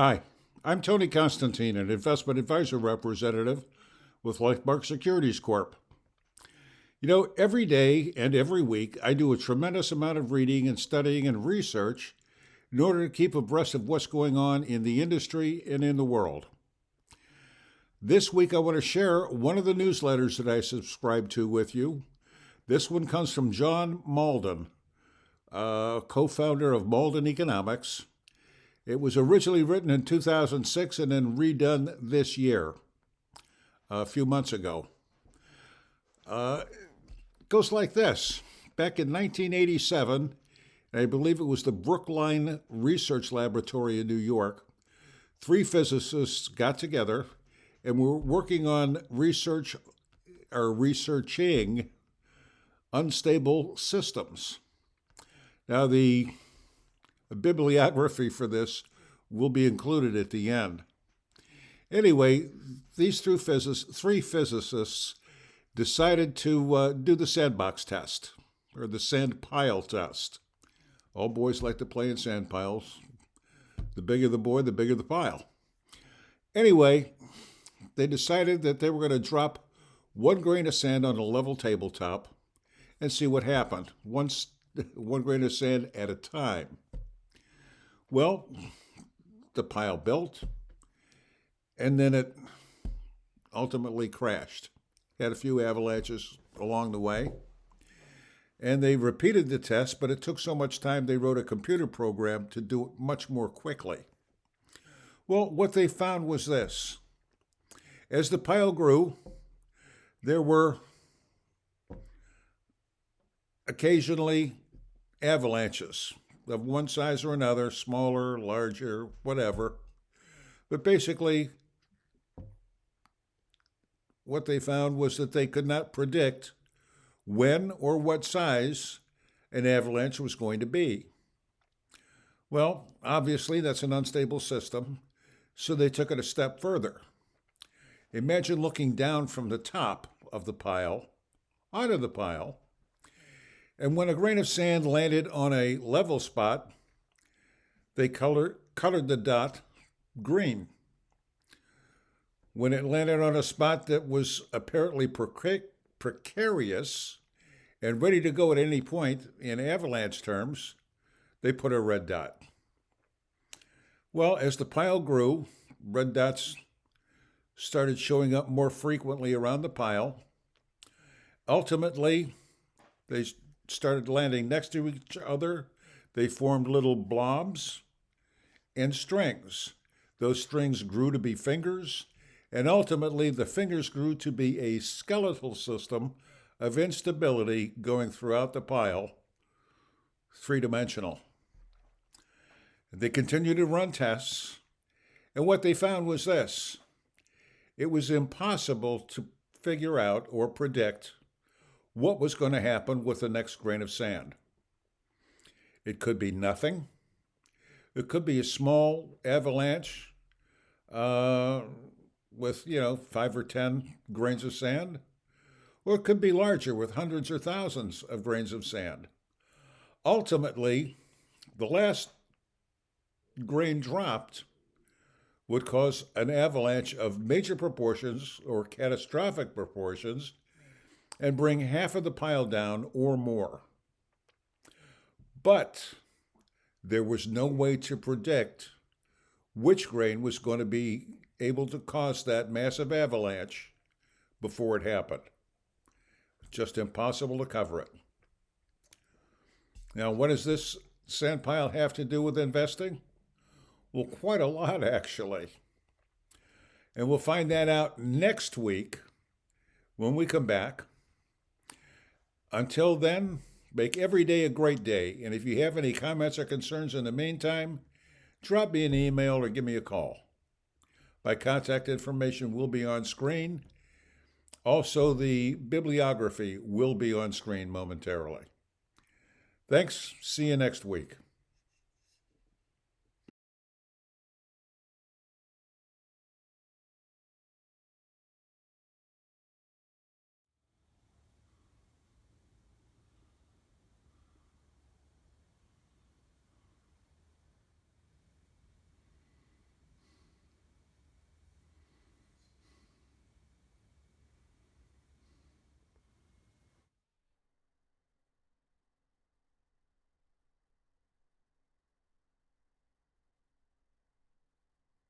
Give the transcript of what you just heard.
Hi, I'm Tony Constantine, an investment advisor representative with Lifemark Securities Corp. Every day and every week, I do a tremendous amount of reading and studying and research in order to keep abreast of what's going on in the industry and in the world. This week, I want to share one of the newsletters that I subscribe to with you. This one comes from John Malden, co-founder of Malden Economics. It was originally written in 2006 and then redone this year, a few months ago. It goes like this. Back in 1987, I believe it was the Brookline Research Laboratory in New York, three physicists got together and were working on researching unstable systems. Now, the bibliography for this will be included at the end. Anyway, these three physicists decided to do the sandbox test, or the sand pile test. All boys like to play in sand piles. The bigger the boy, the bigger the pile. Anyway, they decided that they were going to drop 1 grain of sand on a level tabletop and see what happened. One grain of sand at a time. Well, the pile built, and then it ultimately crashed. Had a few avalanches along the way. And they repeated the test, but it took so much time they wrote a computer program to do it much more quickly. Well, what they found was this. As the pile grew, there were occasionally avalanches of one size or another, smaller, larger, whatever. But basically, what they found was that they could not predict when or what size an avalanche was going to be. Well, obviously, that's an unstable system, so they took it a step further. Imagine looking down from the top of the pile, out of the pile, and when a grain of sand landed on a level spot, they colored the dot green. When it landed on a spot that was apparently precarious and ready to go at any point in avalanche terms, they put a red dot. Well, as the pile grew, red dots started showing up more frequently around the pile. Ultimately, they started landing next to each other. They formed little blobs and strings. Those strings grew to be fingers, and ultimately the fingers grew to be a skeletal system of instability going throughout the pile, three-dimensional. They continued to run tests, and what they found was this. It was impossible to figure out or predict what was going to happen with the next grain of sand. It could be nothing. It could be a small avalanche with, 5 or 10 grains of sand. Or it could be larger with hundreds or thousands of grains of sand. Ultimately, the last grain dropped would cause an avalanche of major proportions or catastrophic proportions and bring half of the pile down or more. But there was no way to predict which grain was going to be able to cause that massive avalanche before it happened. Just impossible to cover it. Now, what does this sand pile have to do with investing? Well, quite a lot, actually. And we'll find that out next week when we come back. Until then, make every day a great day. And if you have any comments or concerns in the meantime, drop me an email or give me a call. My contact information will be on screen. Also, the bibliography will be on screen momentarily. Thanks. See you next week.